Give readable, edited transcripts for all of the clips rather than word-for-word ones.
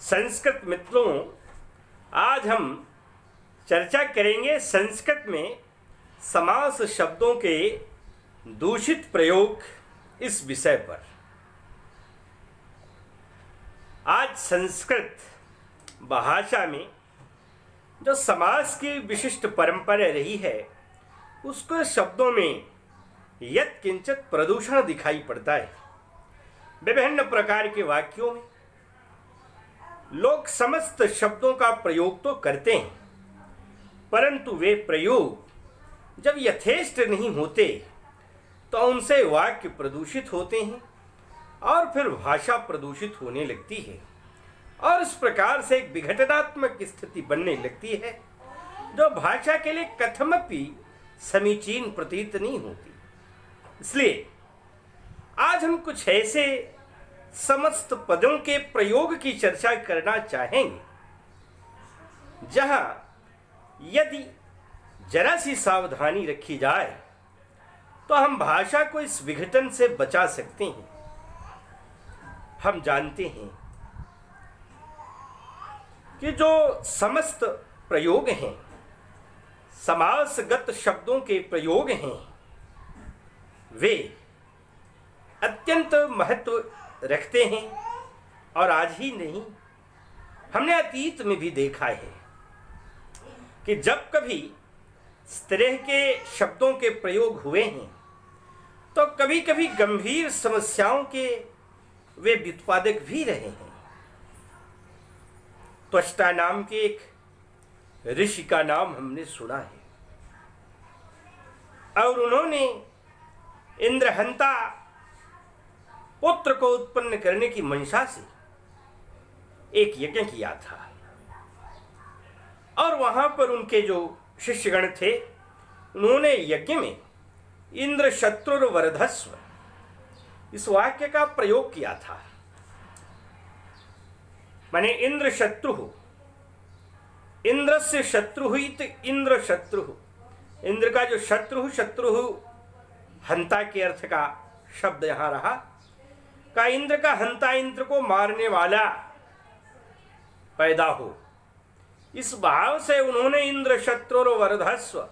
संस्कृत मित्रों, आज हम चर्चा करेंगे संस्कृत में समास शब्दों के दूषित प्रयोग इस विषय पर। आज संस्कृत भाषा में जो समास की विशिष्ट परंपरा रही है, उसके शब्दों में यत्किंचित प्रदूषण दिखाई पड़ता है। विभिन्न प्रकार के वाक्यों में लोग समस्त शब्दों का प्रयोग तो करते हैं, परंतु वे प्रयोग जब यथेष्ट नहीं होते तो उनसे वाक्य प्रदूषित होते हैं और फिर भाषा प्रदूषित होने लगती है और इस प्रकार से एक विघटनात्मक स्थिति बनने लगती है जो भाषा के लिए कथमपि समीचीन प्रतीत नहीं होती। इसलिए आज हम कुछ ऐसे समस्त पदों के प्रयोग की चर्चा करना चाहेंगे जहां यदि जरा सी सावधानी रखी जाए तो हम भाषा को इस विघटन से बचा सकते हैं। हम जानते हैं कि जो समस्त प्रयोग हैं, समासगत शब्दों के प्रयोग हैं, वे अत्यंत महत्व रखते हैं और आज ही नहीं, हमने अतीत में भी देखा है कि जब कभी इस तरह के शब्दों के प्रयोग हुए हैं तो कभी कभी गंभीर समस्याओं के वे व्युत्पादक भी रहे हैं। त्वष्टा नाम के एक ऋषि का नाम हमने सुना है और उन्होंने इंद्रहंता पुत्र को उत्पन्न करने की मंशा से एक यज्ञ किया था और वहां पर उनके जो शिष्यगण थे उन्होंने यज्ञ में इंद्र शत्रु वरधस्व इस वाक्य का प्रयोग किया था। माने इंद्र शत्रु, इंद्र से शत्रु इंद्र शत्रु, इंद्र का जो शत्रु हंता के अर्थ का शब्द यहां रहा का इंद्र का हंता, इंद्र को मारने वाला पैदा हो, इस भाव से उन्होंने इंद्र शत्रु वरधस्व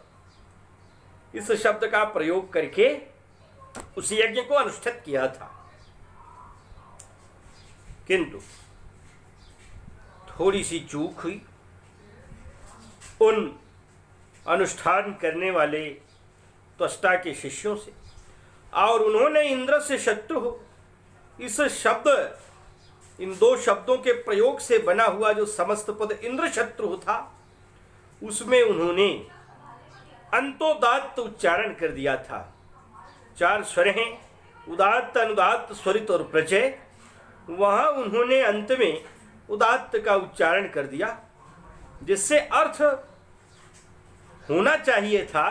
इस शब्द का प्रयोग करके उस यज्ञ को अनुष्ठित किया था। किंतु थोड़ी सी चूक हुई उन अनुष्ठान करने वाले त्वष्टा के शिष्यों से और उन्होंने इंद्र से शत्रु इस शब्द, इन दो शब्दों के प्रयोग से बना हुआ जो समस्त पद इंद्र शत्रु था उसमें उन्होंने अंतोदात्त उच्चारण कर दिया था। चार स्वर हैं, उदात्त, अनुदात्त, स्वरित और प्रचय। वहां उन्होंने अंत में उदात्त का उच्चारण कर दिया जिससे अर्थ होना चाहिए था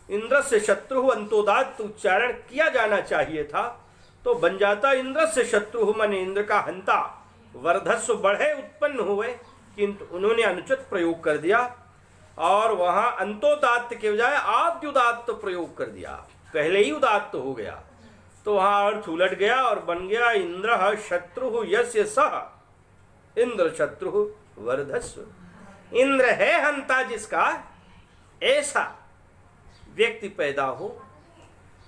इंद्र से शत्रु अंतोदात्त उच्चारण किया जाना चाहिए था, तो बन जाता इंद्र से शत्रु माने इंद्र का हंता वर्धस्व बढ़े उत्पन्न हुए, किंतु उन्होंने अनुचित प्रयोग कर दिया और वहां अंतोदात्त के बजाय आद्युदात्त प्रयोग कर दिया। पहले ही उदात्त हो गया तो वहां अर्थ उलट गया और बन गया इंद्र शत्रु यस्य सह इंद्र शत्रु वर्धस्व। इंद्र है हंता जिसका, ऐसा व्यक्ति पैदा हो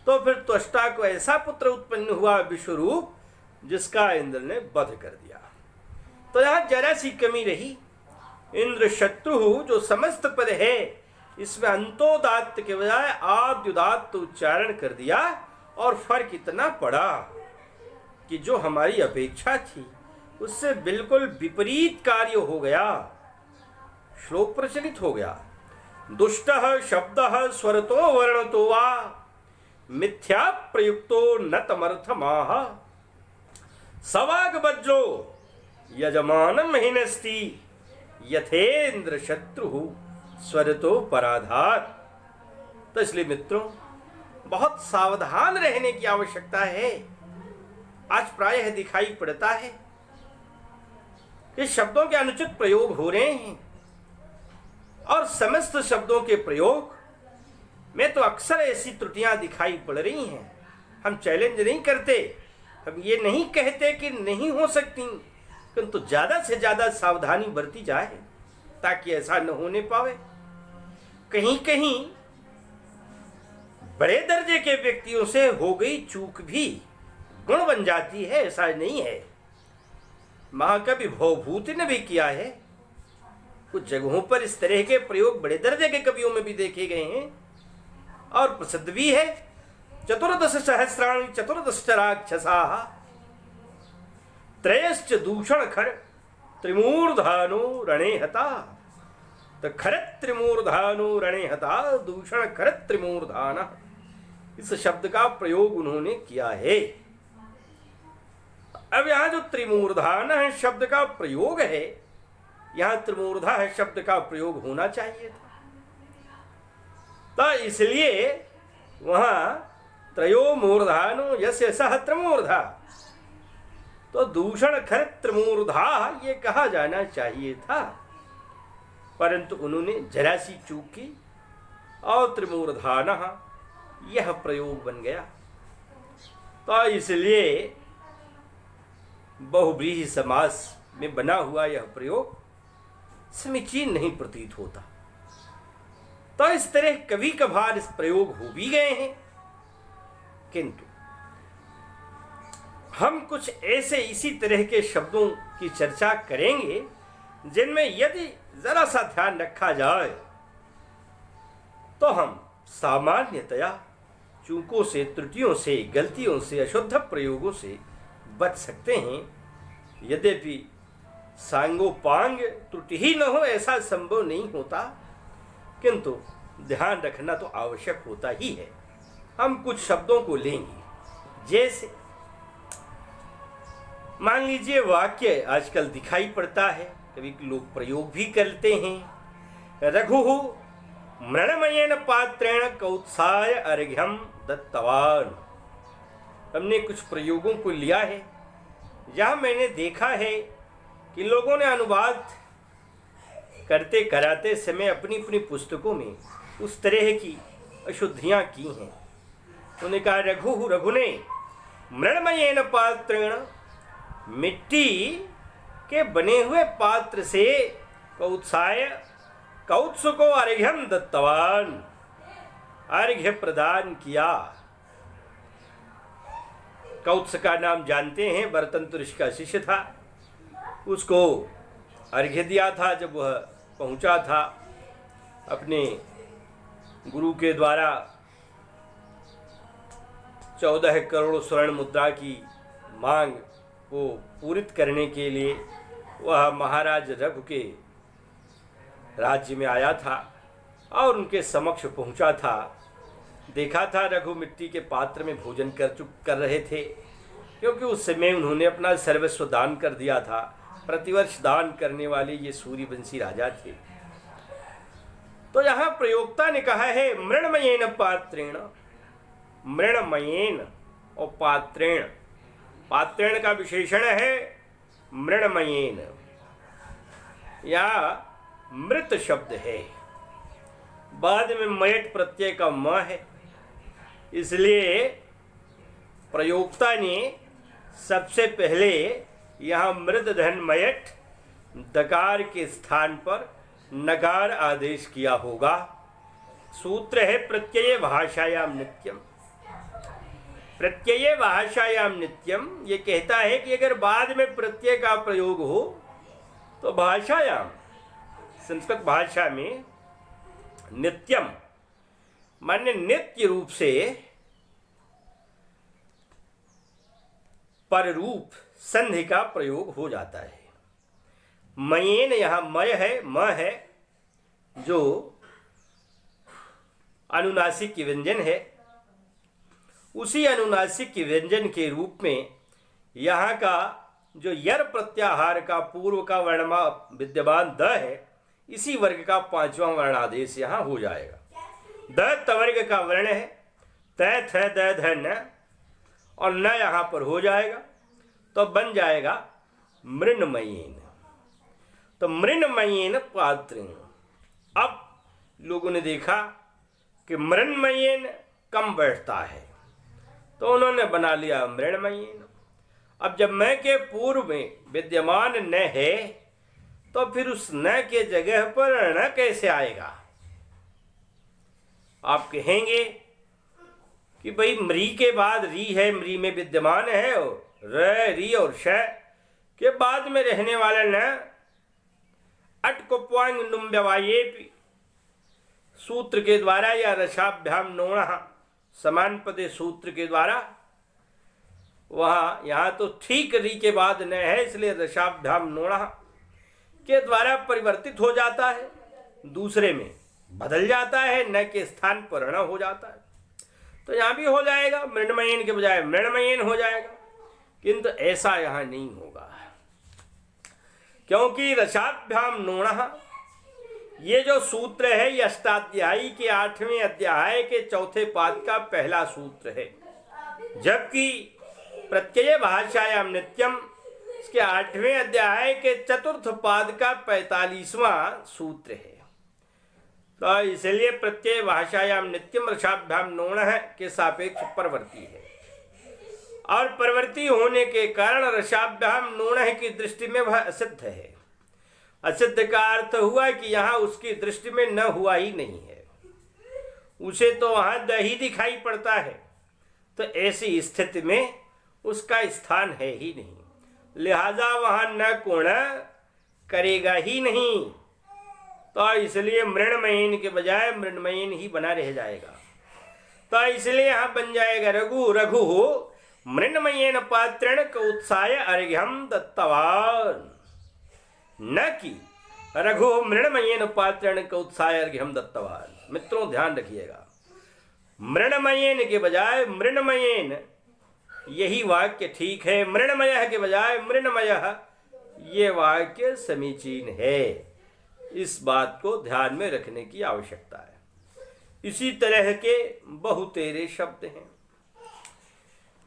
तो फिर त्वष्टा को ऐसा पुत्र उत्पन्न हुआ विश्वरूप जिसका इंद्र ने वध कर दिया। तो यहां जरा सी कमी रही। इंद्र शत्रु जो समस्त पद है इसमें अंतोदात्त के बजाय आद्युदात्त उच्चारण कर दिया और फर्क इतना पड़ा कि जो हमारी अपेक्षा थी उससे बिल्कुल विपरीत कार्य हो गया। श्लोक प्रचलित हो गया, दुष्टः शब्दः स्वरतो वर्णतो वा मिथ्या प्रयुक्तो न तमर्थमाह सवाग वज्रो यजमानम हिनस्ति यथेन्द्र शत्रु स्वरतो पराधात। तो इसलिए मित्रों, बहुत सावधान रहने की आवश्यकता है। आज प्रायः दिखाई पड़ता है कि शब्दों के अनुचित प्रयोग हो रहे हैं और समस्त शब्दों के प्रयोग में तो अक्सर ऐसी त्रुटियां दिखाई पड़ रही हैं। हम चैलेंज नहीं करते, हम ये नहीं कहते कि नहीं हो सकती, किंतु ज्यादा से ज्यादा सावधानी बरती जाए ताकि ऐसा न होने पावे। कहीं कहीं बड़े दर्जे के व्यक्तियों से हो गई चूक भी गुण बन जाती है, ऐसा नहीं है। महाकवि भवभूति ने भी किया है। कुछ जगहों पर इस तरह के प्रयोग बड़े दर्जे के कवियों में भी देखे गए हैं और प्रसिद्ध भी है। चतुर्दश सहस्राणि चतुर्दश राक्षसा त्रयश्च दूषण खर त्रिमूर्धानो रणे हता। तो खर त्रिमूर्धानो रणे हता, दूषण खर त्रिमूर्धान, इस शब्द का प्रयोग उन्होंने किया है। अब यहां जो त्रिमूर्धान है शब्द का प्रयोग है, यहां त्रिमूर्धा है शब्द का प्रयोग होना चाहिए था। तो इसलिए वहां त्रयो मूर्धानो यस्य सह त्रिमूर्धा, तो दूषण खर त्रिमूर्धा ये कहा जाना चाहिए था, परंतु उन्होंने जरा सी चूक की और त्रिमूर्धान यह प्रयोग बन गया। तो इसलिए बहुव्रीहि समास में बना हुआ यह प्रयोग समीचीन नहीं प्रतीत होता। तो इस तरह कभी कभार इस प्रयोग हो भी गए हैं, किंतु हम कुछ ऐसे इसी तरह के शब्दों की चर्चा करेंगे जिनमें यदि जरा सा ध्यान रखा जाए तो हम सामान्यतया चूकों से, त्रुटियों से, गलतियों से, अशुद्ध प्रयोगों से बच सकते हैं। यद्यपि सांगोपांग त्रुटि ही न हो ऐसा संभव नहीं होता, किंतु ध्यान रखना तो आवश्यक होता ही है। हम कुछ शब्दों को लेंगे, जैसे मान लीजिए वाक्य आजकल दिखाई पड़ता है, कभी लोग प्रयोग भी करते हैं। रघु मृणमयेन पात्रेण कौत्साय अर्घ्यम दत्तवान। हमने कुछ प्रयोगों को लिया है जहां मैंने देखा है कि लोगों ने अनुवाद करते कराते समय अपनी अपनी पुस्तकों में उस तरह की अशुद्धियां की हैं। उन्होंने कहा रघु ने मृणमयेन पात्रेण, मिट्टी के बने हुए पात्र से, कौत्साय, कौत्स को अर्घ्यम दत्तवान, अर्घ्य प्रदान किया। कौत्स का नाम जानते हैं, बर्तंतुरिश का शिष्य था, उसको अर्घ्य दिया था। जब वह पहुंचा था अपने गुरु के द्वारा 14 करोड़ स्वर्ण मुद्रा की मांग को पूरित करने के लिए वह महाराज रघु के राज्य में आया था और उनके समक्ष पहुंचा था। देखा था रघु मिट्टी के पात्र में भोजन कर रहे थे, क्योंकि उस समय उन्होंने अपना सर्वस्व दान कर दिया था। प्रतिवर्ष दान करने वाले ये सूर्यवंशी राजा थे। तो यहाँ प्रयोक्ता ने कहा है मृणमयेन पात्रेण, मृणमयेन और पात्रेण, पात्रेण का विशेषण है मृणमयेन, या मृत शब्द है, बाद में मयट प्रत्यय का म है, इसलिए प्रयोक्ता ने सबसे पहले यहाँ मृद धन मयट दकार के स्थान पर नकार आदेश किया होगा। सूत्र है प्रत्यय भाषायाम नित्यम। प्रत्यय भाषायाम नित्यम ये कहता है कि अगर बाद में प्रत्यय का प्रयोग हो तो भाषायाम, संस्कृत भाषा में नित्यम माने नित्य रूप से पर रूप संधि का प्रयोग हो जाता है। मयेन यहाँ मय है, म है जो अनुनासिक व्यंजन है, उसी अनुनासिक व्यंजन के रूप में यहाँ का जो यर प्रत्याहार का पूर्व का वर्णमा विद्यमान द है, इसी वर्ग का 5वां वर्णादेश यहाँ हो जाएगा। द तवर्ग का वर्ण है, त थ द ध न, और न यहाँ पर हो जाएगा तो बन जाएगा मृणमयेन। तो मृणमयेन पात्रेण। अब लोगों ने देखा कि मृणमयेन कम बैठता है तो उन्होंने बना लिया मृणमयेन, अब जब मैं के पूर्व में विद्यमान न है तो फिर उस न के जगह पर न कैसे आएगा? आप कहेंगे कि भाई मृ के बाद री है, मृ में विद्यमान है, और र री और श के बाद में रहने वाला न अटकोप्वांग नुम व्यवाये सूत्र के द्वारा या रसाभ्याम नोण समान पदे सूत्र के द्वारा वहां यहाँ तो ठीक री के बाद न है, इसलिए रसाभ्याम नोण के द्वारा परिवर्तित हो जाता है, दूसरे में बदल जाता है, न के स्थान पर न हो जाता है। तो यहाँ भी हो जाएगा, मृण्मयेन के बजाय मृण्मयेन हो जाएगा, किंतु ऐसा यहाँ नहीं होगा, क्योंकि रसाभ्याम नोण ये जो सूत्र है ये अष्टाध्यायी के 8वें अध्याय के चौथे पाद का पहला सूत्र है, जबकि प्रत्यय भाषायाम नित्यम इसके 8वें अध्याय के चतुर्थ पाद का 45वां सूत्र है। तो इसलिए प्रत्यय भाषायाम नित्यम रसाभ्याम नोण के सापेक्ष परवर्ती है, और परवर्ती होने के कारण रसाभ्याम नोण की दृष्टि में वह असिद्ध है। असिद्ध का अर्थ हुआ कि यहाँ उसकी दृष्टि में न हुआ ही नहीं है, उसे तो वहाँ द ही दिखाई पड़ता है, तो ऐसी स्थिति में उसका स्थान है ही नहीं, लिहाजा वहाँ न कोण करेगा ही नहीं। तो इसलिए मृण्मयेन के बजाय मृण्मयेन ही बना रह जाएगा। तो इसलिए यहाँ बन जाएगा रघु रघु मृण्मयेन पात्रेण कौत्साय अर्घ्यम दत्तवान, न कि रघु मृण्मयेन पात्रेण कौत्साय अर्घ्यम दत्तवान। मित्रों ध्यान रखिएगा, मृण्मयेन के बजाय मृण्मयेन यही वाक्य ठीक है, मृण्मय के बजाय मृण्मय ये वाक्य समीचीन है। इस बात को ध्यान में रखने की आवश्यकता है। इसी तरह के बहुतेरे शब्द हैं।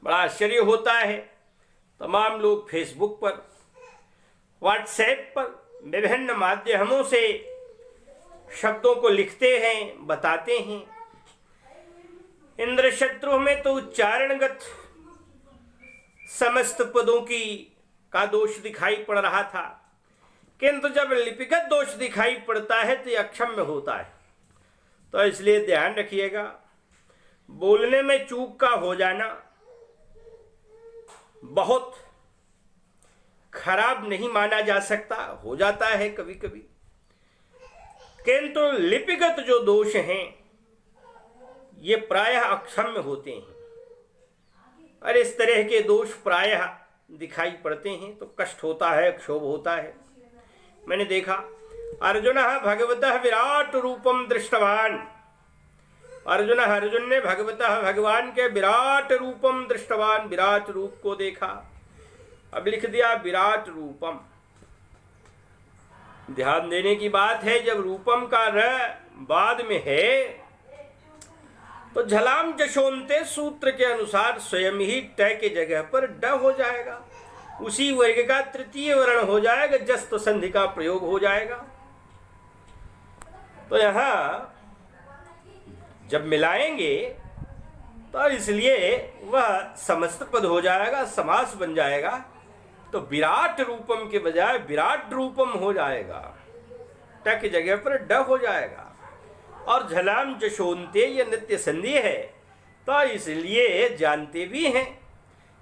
बड़ा आश्चर्य होता है, तमाम लोग फेसबुक पर, व्हाट्सएप पर, विभिन्न माध्यमों से शब्दों को लिखते हैं, बताते हैं। इंद्रशत्रु में तो उच्चारणगत समस्त पदों का दोष दिखाई पड़ रहा था, किंतु जब लिपिगत दोष दिखाई पड़ता है तो यह अक्षम्य होता है। तो इसलिए ध्यान रखिएगा, बोलने में चूक का हो जाना बहुत खराब नहीं माना जा सकता, हो जाता है कभी कभी, किंतु लिपिगत जो दोष हैं ये प्रायः अक्षम्य होते हैं, और इस तरह के दोष प्रायः दिखाई पड़ते हैं तो कष्ट होता है, क्षोभ होता है। मैंने देखा, अर्जुन भगवतः विराट रूपम दृष्टवान, अर्जुन ने भगवतः भगवान के विराट रूपम दृष्टवान, विराट रूप को देखा। अब लिख दिया विराट रूपम। ध्यान देने की बात है, जब रूपम का र बाद में है तो झलाम जशोंते सूत्र के अनुसार स्वयं ही ट के जगह पर ड हो जाएगा, उसी वर्ग का तृतीय वर्ण हो जाएगा, जस्त संधि का प्रयोग हो जाएगा। तो यहां जब मिलाएंगे तो इसलिए वह समस्त पद हो जाएगा, समास बन जाएगा। तो विराट रूपम के बजाय विराट रूपम हो जाएगा, ट की जगह पर ड हो जाएगा। और झलाम जशोंते ये नित्य संधि है, तो इसलिए जानते भी हैं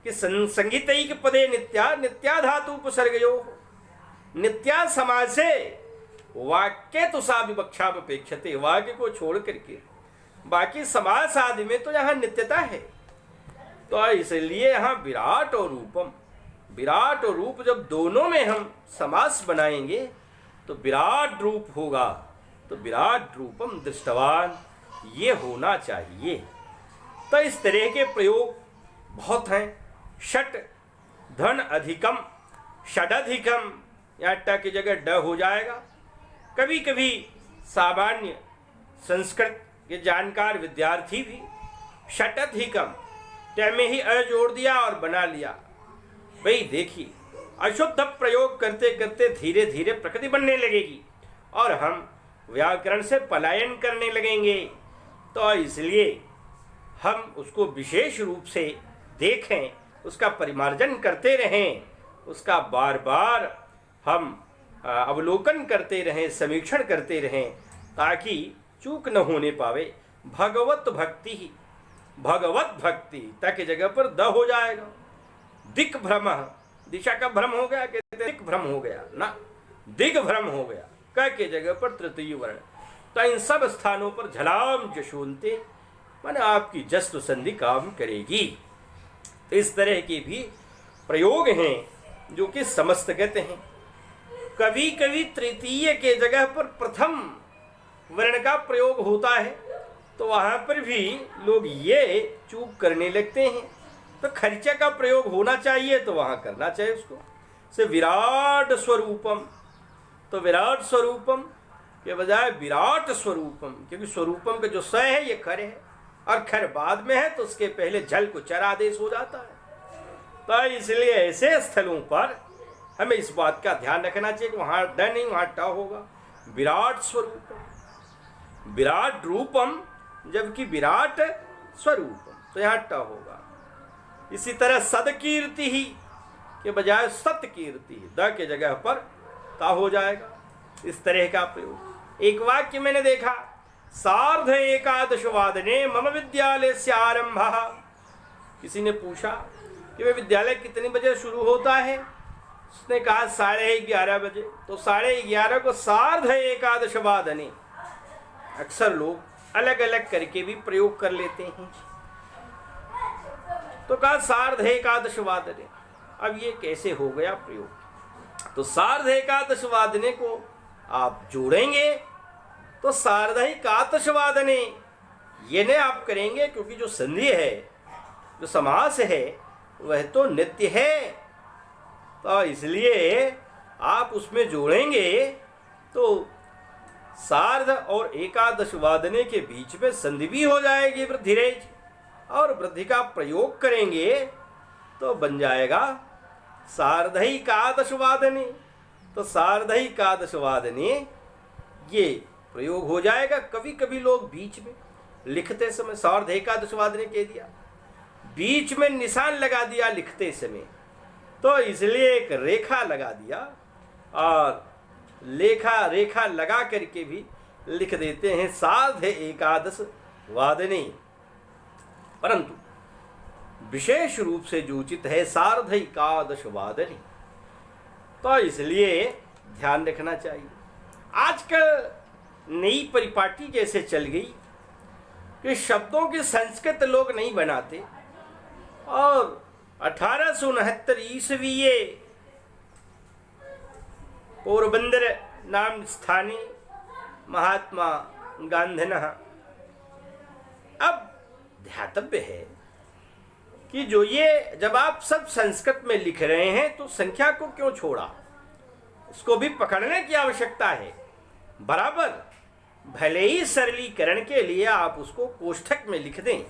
कि संगीतैक पदे नित्या नित्या धातु उपसर्गयो, नित्या समासे वाक्य तो सा विवक्षा अपेक्षते, वाक्य को छोड़ करके बाकी समास आदि में तो यहाँ नित्यता है। तो इसलिए यहाँ विराट और रूपम, विराट और रूप जब दोनों में हम समास बनाएंगे तो विराट रूप होगा, तो विराट रूपम दृष्टवान ये होना चाहिए। तो इस तरह के प्रयोग बहुत हैं। षट धन अधिकम, षडधिकम, यहाँ ट की जगह ड हो जाएगा। कभी कभी सामान्य संस्कृत के जानकार विद्यार्थी भी षटधिकम ट में ही अ जोड़ दिया और बना लिया। भाई देखिए, अशुद्ध प्रयोग करते करते धीरे धीरे प्रकृति बनने लगेगी और हम व्याकरण से पलायन करने लगेंगे। तो इसलिए हम उसको विशेष रूप से देखें उसका परिमार्जन करते रहें, उसका बार बार हम अवलोकन करते रहें, समीक्षण करते रहें, ताकि चूक न होने पावे। भगवत भक्ति, भगवत भक्ति तक जगह पर द हो जाएगा। दिक भ्रम, दिशा का भ्रम हो गया, कहते दिक भ्रम हो गया ना, दिग भ्रम हो गया, क के जगह पर तृतीय वर्ण। तो इन सब स्थानों पर झलाम जशोनते माने आपकी जस्त संधि काम करेगी। तो इस तरह के भी प्रयोग हैं जो कि समस्त कहते हैं। कभी कभी तृतीय के जगह पर प्रथम वर्ण का प्रयोग होता है, तो वहां पर भी लोग ये चूक करने लगते हैं। तो खर्चा का प्रयोग होना चाहिए तो वहां करना चाहिए उसको। से विराट स्वरूपम, तो विराट स्वरूपम के बजाय विराट स्वरूपम, क्योंकि स्वरूपम का जो स है ये खर है और खर बाद में है, तो उसके पहले जल को चर आदेश हो जाता है। तो इसलिए ऐसे स्थलों पर हमें इस बात का ध्यान रखना चाहिए कि वहां ड नहीं, वहां ट होगा। विराट स्वरूपम, विराट रूपम, जबकि विराट स्वरूपम, तो यहाँ ट होगा। इसी तरह सदकीर्ति ही के बजाय सतकीर्ति, द के जगह पर ता हो जाएगा। इस तरह का प्रयोग। एक वाक्य मैंने देखा, सार्ध एकादश वादने मम विद्यालय से आरंभ। किसी ने पूछा कि वे विद्यालय कितने बजे शुरू होता है? उसने कहा 11:30 बजे। तो 11:30 को सार्ध एकादश वादने, अक्सर लोग अलग अलग करके भी प्रयोग कर लेते हैं। तो कहा सार्ध एकादश वादने, अब ये कैसे हो गया प्रयोग? तो सार्ध एकादश वादने को आप जोड़ेंगे तो सार्धैकादश वादने ये नहीं आप करेंगे, क्योंकि जो संधि है, जो समास है, वह तो नित्य है। तो इसलिए आप उसमें जोड़ेंगे तो सार्ध और एकादश वादने के बीच में संधि भी हो जाएगी वृद्धिरेज, और वृद्धि का प्रयोग करेंगे तो बन जाएगा सार्धैकादश वादने। तो सार्धैकादश वादने ये प्रयोग हो जाएगा। कभी कभी लोग बीच में लिखते समय सार्धैकादश वादने कह दिया, बीच में निशान लगा दिया लिखते समय, तो इसलिए एक रेखा लगा दिया और रेखा लगा करके भी लिख देते हैं सार्ध एकादश वादने। परंतु विशेष रूप से जो उचित है सार्धैकादश वादने, तो इसलिए ध्यान रखना चाहिए। आजकल नई परिपाटी जैसे चल गई कि शब्दों की संस्कृत लोग नहीं बनाते, और 1869 ईस्वी पोरबंदर नाम स्थाने महात्मा गांधीनः, अब ध्यातव्य है कि जो ये जब आप सब संस्कृत में लिख रहे हैं तो संख्या को क्यों छोड़ा, उसको भी पकड़ने की आवश्यकता है। बराबर भले ही सरलीकरण के लिए आप उसको कोष्ठक में लिख दें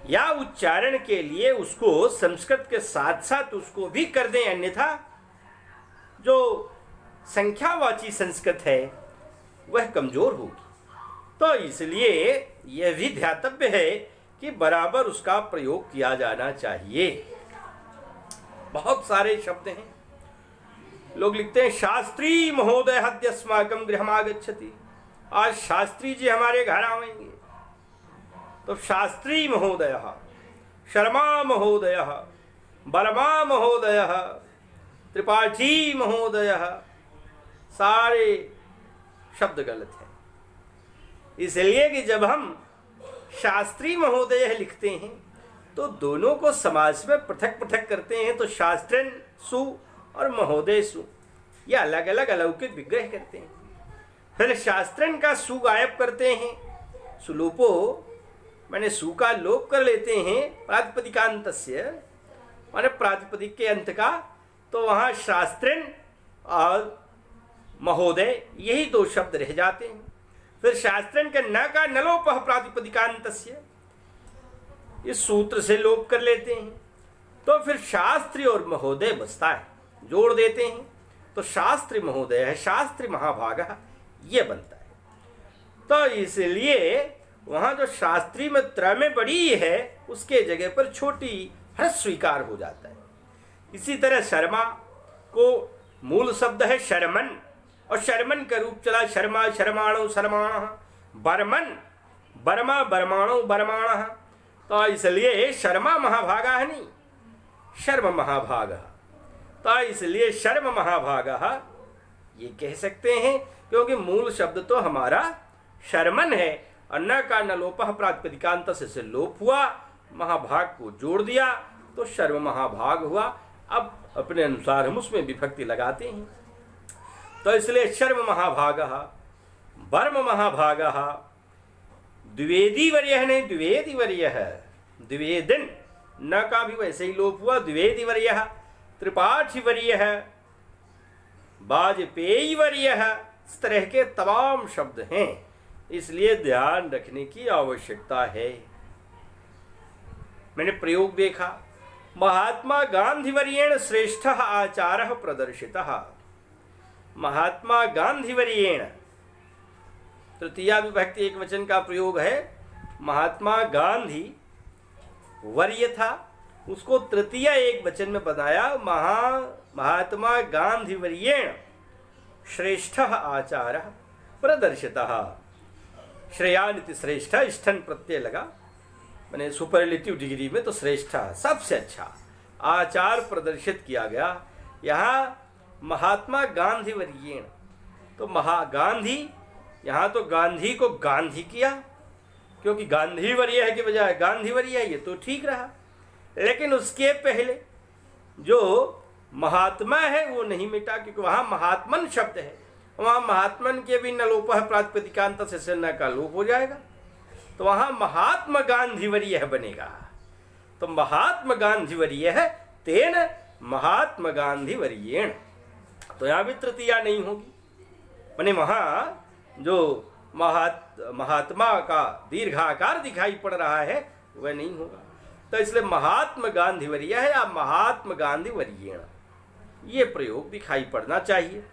या उच्चारण के लिए उसको संस्कृत के साथ साथ उसको भी कर दें, अन्यथा जो संख्यावाची संस्कृत है वह कमजोर होगी। तो इसलिए यह भी ध्यातव्य है कि बराबर उसका प्रयोग किया जाना चाहिए। बहुत सारे शब्द हैं, लोग लिखते हैं शास्त्री महोदय हद्यस्माकं गृहमागच्छति, आज शास्त्री जी हमारे घर आएंगे। तो शास्त्री महोदय, शर्मा महोदय, वर्मा महोदय, त्रिपाठी महोदय, सारे शब्द गलत हैं। इसलिए कि जब हम शास्त्री महोदय लिखते हैं तो दोनों को समास में पृथक पृथक करते हैं, तो शास्त्रन सु और महोदय सु, ये अलग अलग अलौकिक विग्रह करते हैं। फिर शास्त्रन का सु गायब करते हैं, सुलोपो मैंने सु का लोप कर लेते हैं प्रातिपदिकांतस्य, माने प्रातिपदिक के अंत का, तो वहाँ शास्त्रन और महोदय यही दो शब्द रह जाते हैं। फिर शास्त्रन के न का नलोपः प्रातिपदिकांतस्य, इस सूत्र से लोप कर लेते हैं, तो फिर शास्त्री और महोदय बचता है, जोड़ देते हैं, तो शास्त्री महोदय है, शास्त्री महाभागः, ये बनता है। तो इसलिए वहाँ जो शास्त्री में त्र में बड़ी है उसके जगह पर छोटी ह्रस्व स्वीकार हो जाता है। इसी तरह शर्मा को मूल शब्द है शर्मन, और शर्मन का रूप चला शर्मा, शर्माणो, शर्माण, बर्मन, बर्मा, बर्माणो, बर्माण। तो इसलिए शर्मा महाभागा है नहीं, शर्म महाभाग। तो इसलिए शर्म महाभाग ये कह सकते हैं, क्योंकि मूल शब्द तो हमारा शर्मन है, और न का न लोपः प्रातिपदिकांत से लोप हुआ, महाभाग को जोड़ दिया तो शर्म महाभाग हुआ। अब अपने अनुसार हम उसमें विभक्ति लगाते हैं। तो इसलिए शर्म महाभाग, वर्म महाभाग, द्विवेदी वर्य नहीं द्विवेदी वर्य, द्विवेदन न का भी वैसे ही लोप हुआ, द्विवेदी वर्य, त्रिपाठी वर्य, वाजपेयी वर्य, इस तरह के तमाम शब्द हैं, इसलिए ध्यान रखने की आवश्यकता है। मैंने प्रयोग देखा, महात्मा गांधी वर्येण श्रेष्ठ आचार प्रदर्शित। महात्मा गांधी वर्येण, तृतीया विभक्ति एक वचन का प्रयोग है। महात्मा गांधी वर्य था, उसको तृतीया एक वचन में बनाया, महात्मा गांधी वर्येण श्रेष्ठ आचार प्रदर्शित। श्रेयानिति श्रेष्ठ, स्थन प्रत्यय लगा, मैंने सुपरलेटिव डिग्री में तो श्रेष्ठ सबसे अच्छा आचार प्रदर्शित किया गया। यहाँ महात्मा गांधी वर्येण, तो महागांधी, यहाँ तो गांधी को गांधी किया, क्योंकि गांधी वर्य है के बजाय गांधी वर्य है, ये तो ठीक रहा। लेकिन उसके पहले जो महात्मा है वो नहीं मिटा, क्योंकि वहाँ महात्मन शब्द है, वहाँ महात्मन के भी न लोप है, प्रातिपदिकांत से न का लोप हो जाएगा, तो वहाँ महात्मा गांधी वर्य बनेगा। तो महात्मा गांधी वर्य है, तेन महात्मा गांधी वर्येण, तो यहाँ भी तृतीया नहीं होगी, माने वहाँ जो महात्मा का दीर्घाकार दिखाई पड़ रहा है वह नहीं होगा। तो इसलिए महात्मा गांधी वर्य है या महात्मा गांधी वर्येण, ये प्रयोग दिखाई पड़ना चाहिए।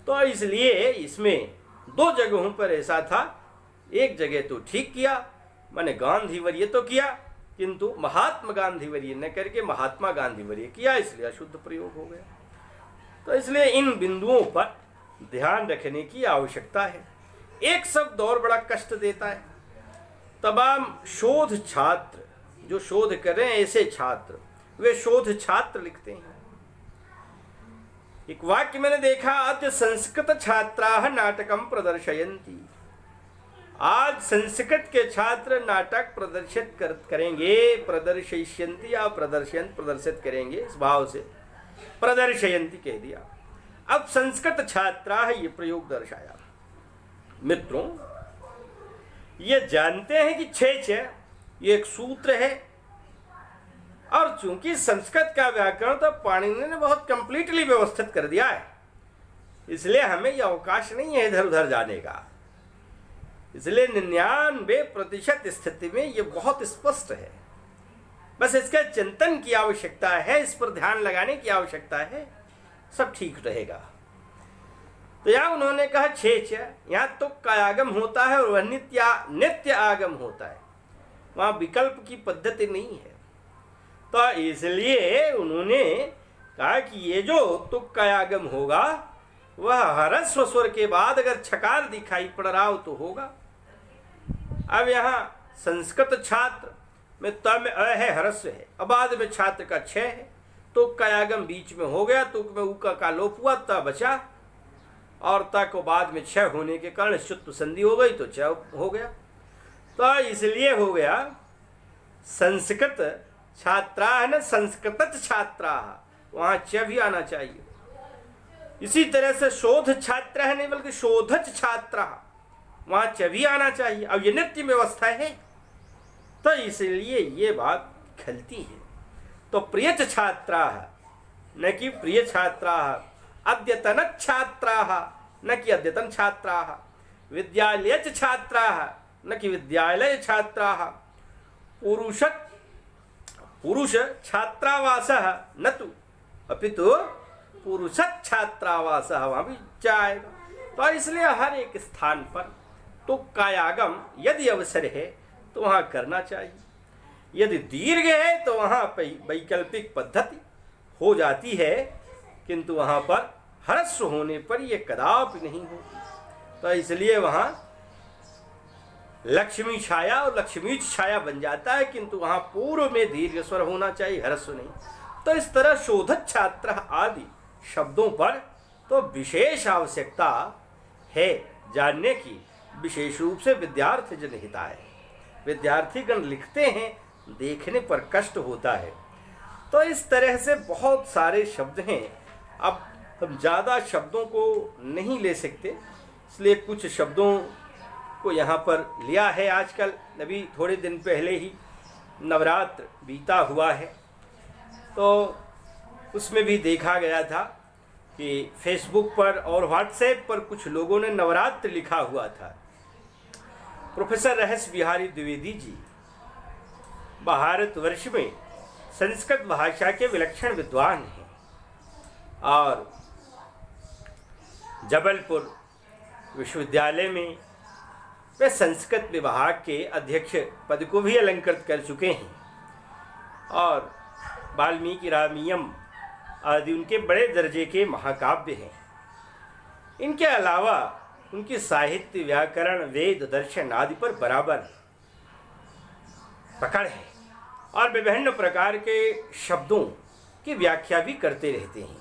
तो इसलिए इसमें दो जगहों पर ऐसा था, एक जगह तो ठीक किया, माने गांधी वर्य तो किया, किंतु महात्मा गांधी वर्य न करके महात्मा गांधी वर्य किया, इसलिए अशुद्ध प्रयोग हो गया। तो इसलिए इन बिंदुओं पर ध्यान रखने की आवश्यकता है। एक शब्द और बड़ा कष्ट देता है, तमाम शोध छात्र जो शोध कर रहे हैं, ऐसे छात्र वे शोध छात्र लिखते हैं। एक वाक्य मैंने देखा, अद्य संस्कृत छात्राः नाटकम प्रदर्शयन्ति। आज संस्कृत के छात्र नाटक प्रदर्शित करेंगे, प्रदर्शयन्ति या प्रदर्शित करेंगे, इस भाव से प्रदर्शयन्ति कह दिया। अब संस्कृत छात्राः ये प्रयोग दर्शाया। मित्रों, ये जानते हैं कि छेच ये एक सूत्र है, और चूंकि संस्कृत का व्याकरण तो पाणिनि ने बहुत कंप्लीटली व्यवस्थित कर दिया है, इसलिए हमें यह अवकाश नहीं है इधर उधर जाने का। इसलिए 99% स्थिति में ये बहुत स्पष्ट है, बस इसका चिंतन की आवश्यकता है, इस पर ध्यान लगाने की आवश्यकता है, सब ठीक रहेगा। तो यहाँ उन्होंने कहा छेच, यहाँ तुक का आगम होता है और वह नित्य आगम होता है, वहाँ विकल्प की पद्धति नहीं है। तो इसलिए उन्होंने कहा कि ये जो तुक का आगम होगा वह ह्रस्व स्वर के बाद अगर छकार दिखाई पड़ रहा हो तो होगा। अब यहाँ संस्कृत छात्र में त में अ है, ह्रस्व है, अब बाद में छात्र का छ है, तुक का आगम बीच में हो गया, तुक में उ का लोप हुआ, त बचा, और त को बाद में छ होने के कारण शुत्व संधि हो गई तो छ हो गया। तो इसलिए हो गया संस्कृत छात्रा है ना, संस्कृत छात्रा, वहाँ च भी आना चाहिए। इसी तरह से शोध छात्र है नहीं बल्कि शोधच छात्रा, वहाँ च भी आना चाहिए। अब ये नित्य व्यवस्था है, तो इसलिए ये बात खलती है। तो प्रियच छात्रा न कि प्रिय छात्रा, अद्यतन छात्रा न कि अद्यतन छात्रा, विद्यालय छात्रा न कि विद्यालय छात्रा, पुरुष छात्रावास न तो अपितु पुरुष छात्रावास, वहाँ भी जाएगा। तो इसलिए हर एक स्थान पर तो कायागम यदि अवसर है तो वहाँ करना चाहिए, यदि दीर्घ है तो वहाँ वैकल्पिक पद्धति हो जाती है, किंतु वहाँ पर ह्रस्व होने पर यह कदापि नहीं होती। तो इसलिए वहाँ लक्ष्मी छाया और लक्ष्मी छाया बन जाता है, किंतु वहाँ पूर्व में दीर्घ स्वर होना चाहिए, ह्रस्व नहीं। तो इस तरह शोधक छात्र आदि शब्दों पर तो विशेष आवश्यकता है जानने की, विशेष रूप से विद्यार्थी जनहिताय। विद्यार्थीगण लिखते हैं, देखने पर कष्ट होता है। तो इस तरह से बहुत सारे शब्द हैं। अब हम ज़्यादा शब्दों को नहीं ले सकते, इसलिए कुछ शब्दों को यहाँ पर लिया है। आजकल अभी थोड़े दिन पहले ही नवरात्र बीता हुआ है, तो उसमें भी देखा गया था कि फेसबुक पर और व्हाट्सएप पर कुछ लोगों ने नवरात्र लिखा हुआ था। प्रोफेसर रहस्य बिहारी द्विवेदी जी भारतवर्ष में संस्कृत भाषा के विलक्षण विद्वान हैं और जबलपुर विश्वविद्यालय में वे संस्कृत विभाग के अध्यक्ष पद को भी अलंकृत कर चुके हैं और वाल्मीकि रामायण आदि उनके बड़े दर्जे के महाकाव्य हैं। इनके अलावा उनकी साहित्य, व्याकरण, वेद, दर्शन आदि पर बराबर पकड़ है और विभिन्न प्रकार के शब्दों की व्याख्या भी करते रहते हैं।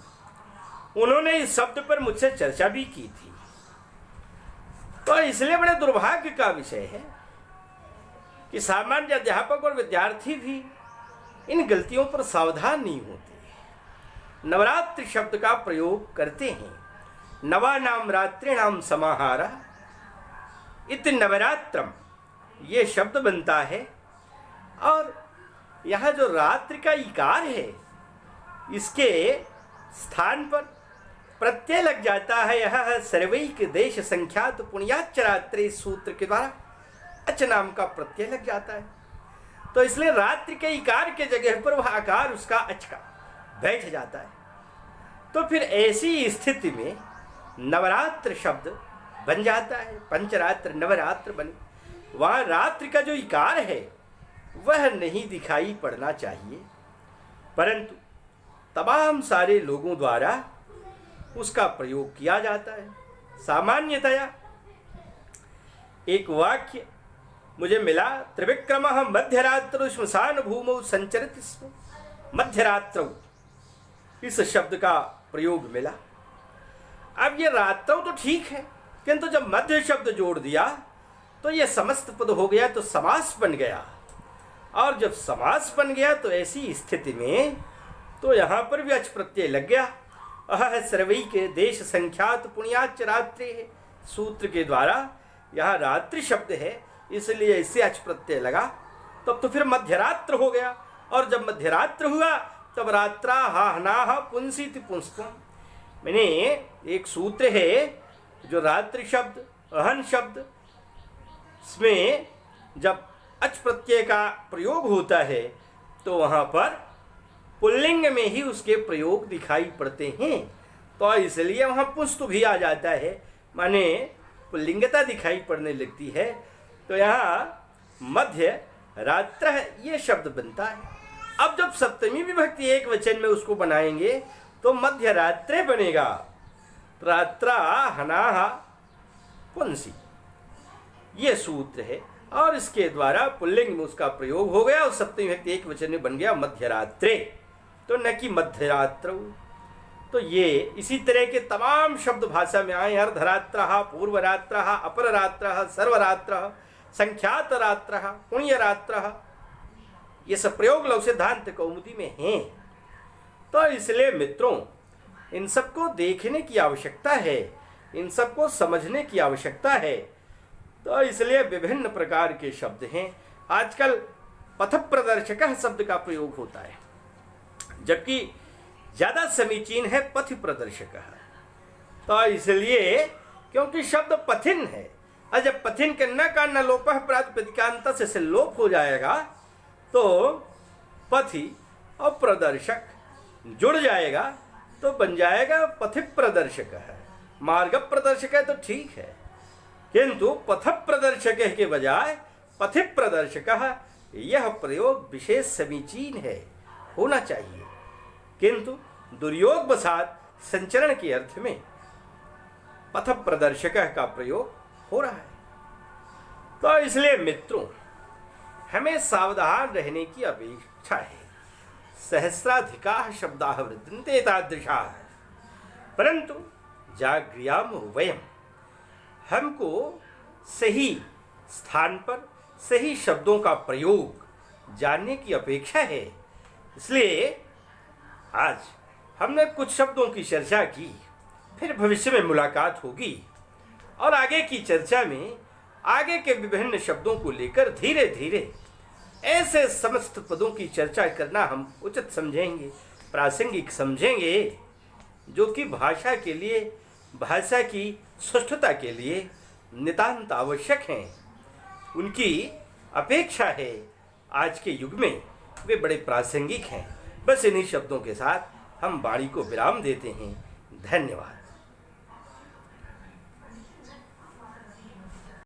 उन्होंने इस शब्द पर मुझसे चर्चा भी की थी। तो इसलिए बड़े दुर्भाग्य का विषय है कि सामान्य अध्यापक और विद्यार्थी भी इन गलतियों पर सावधान नहीं होते। नवरात्रि शब्द का प्रयोग करते हैं, नवानाम रात्रिणाम समाहारः इति नवरात्रम, ये शब्द बनता है और यहाँ जो रात्रि का इकार है इसके स्थान पर प्रत्यय लग जाता है। यह सर्वैक देश संख्यात पुण्याच्च रात्रि सूत्र के द्वारा अच नाम का प्रत्यय लग जाता है। तो इसलिए रात्रि के इकार के जगह पर वह आकार उसका अच का बैठ जाता है। तो फिर ऐसी स्थिति में नवरात्र शब्द बन जाता है, पंचरात्र नवरात्र बने। वहाँ रात्रि का जो इकार है वह नहीं दिखाई पड़ना चाहिए, परंतु तमाम सारे लोगों द्वारा उसका प्रयोग किया जाता है। सामान्यतया एक वाक्य मुझे मिला, त्रिविक्रमः मध्यरात्रौ श्मशान भूमौ संचरति स्म, मध्यरात्रौ इस शब्द का प्रयोग मिला। अब ये रात्रौ तो ठीक है, किंतु जब मध्य शब्द जोड़ दिया तो ये समस्त पद हो गया, तो समास बन गया। और जब समास बन गया तो ऐसी स्थिति में तो यहाँ पर भी अच प्रत्यय लग गया। अह सर्वैक देश संख्यात पुण्याच्च रात्रि है, सूत्र के द्वारा यहाँ रात्रि शब्द है, इसलिए इससे अच प्रत्यय लगा। तब तो फिर मध्यरात्र हो गया, और जब मध्यरात्र हुआ तब रात्रा हाहनाह पुंसित पुंस्पम। मैंने एक सूत्र है जो रात्रि शब्द, अहन शब्द, इसमें जब अच प्रत्यय का प्रयोग होता है तो वहाँ पर पुल्लिंग में ही उसके प्रयोग दिखाई पड़ते हैं। तो इसलिए वहाँ पुंस्त भी आ जाता है, माने पुल्लिंगता दिखाई पड़ने लगती है। तो यहाँ मध्य रात्र ये शब्द बनता है। अब जब सप्तमी विभक्ति एक वचन में उसको बनाएंगे तो मध्य रात्रे बनेगा, रात्रा हनाहा पुंसी, ये सूत्र है। और इसके द्वारा पुल्लिंग में उसका प्रयोग हो गया और सप्तमी विभक्ति एक वचन में बन गया मध्यरात्रे, तो न कि मध्यरात्र। तो ये इसी तरह के तमाम शब्द भाषा में आए। अर्धरात्रः, पूर्वरात्रः, अपररात्रः, सर्वरात्रः, संख्यात रात्रः, पुण्यरात्रः, ये सब प्रयोग लघु सिद्धांत कौमुदी में हैं। तो इसलिए मित्रों, इन सबको देखने की आवश्यकता है, इन सबको समझने की आवश्यकता है। तो इसलिए विभिन्न प्रकार के शब्द हैं। आजकल पथ प्रदर्शक शब्द का प्रयोग होता है, जबकि ज़्यादा समीचीन है पथ प्रदर्शक। तो इसलिए क्योंकि शब्द पथिन है, और जब पथिन के न का न लोपः प्रातिपदिकांत से लोप हो जाएगा तो पथि और प्रदर्शक जुड़ जाएगा तो बन जाएगा पथिक प्रदर्शक है। मार्ग प्रदर्शक है तो ठीक है, किंतु पथ प्रदर्शक के बजाय पथि प्रदर्शक यह प्रयोग विशेष समीचीन है, होना चाहिए, किंतु दुर्योग वसात संचरण के अर्थ में पथ प्रदर्शक का प्रयोग हो रहा है। तो इसलिए मित्रों, हमें सावधान रहने की अपेक्षा है। सहस्राधिकाः शब्दाः वृद्धन्ते तादृशाः, परंतु जागृयाम वयम, हमको सही स्थान पर सही शब्दों का प्रयोग जानने की अपेक्षा है। इसलिए आज हमने कुछ शब्दों की चर्चा की, फिर भविष्य में मुलाकात होगी और आगे की चर्चा में आगे के विभिन्न शब्दों को लेकर धीरे धीरे ऐसे समस्त पदों की चर्चा करना हम उचित समझेंगे, प्रासंगिक समझेंगे, जो कि भाषा के लिए, भाषा की सुष्ठुता के लिए नितांत आवश्यक हैं। उनकी अपेक्षा है आज के युग में, वे बड़े प्रासंगिक हैं। बस इन्हीं शब्दों के साथ हम वाणी को विराम देते हैं। धन्यवाद।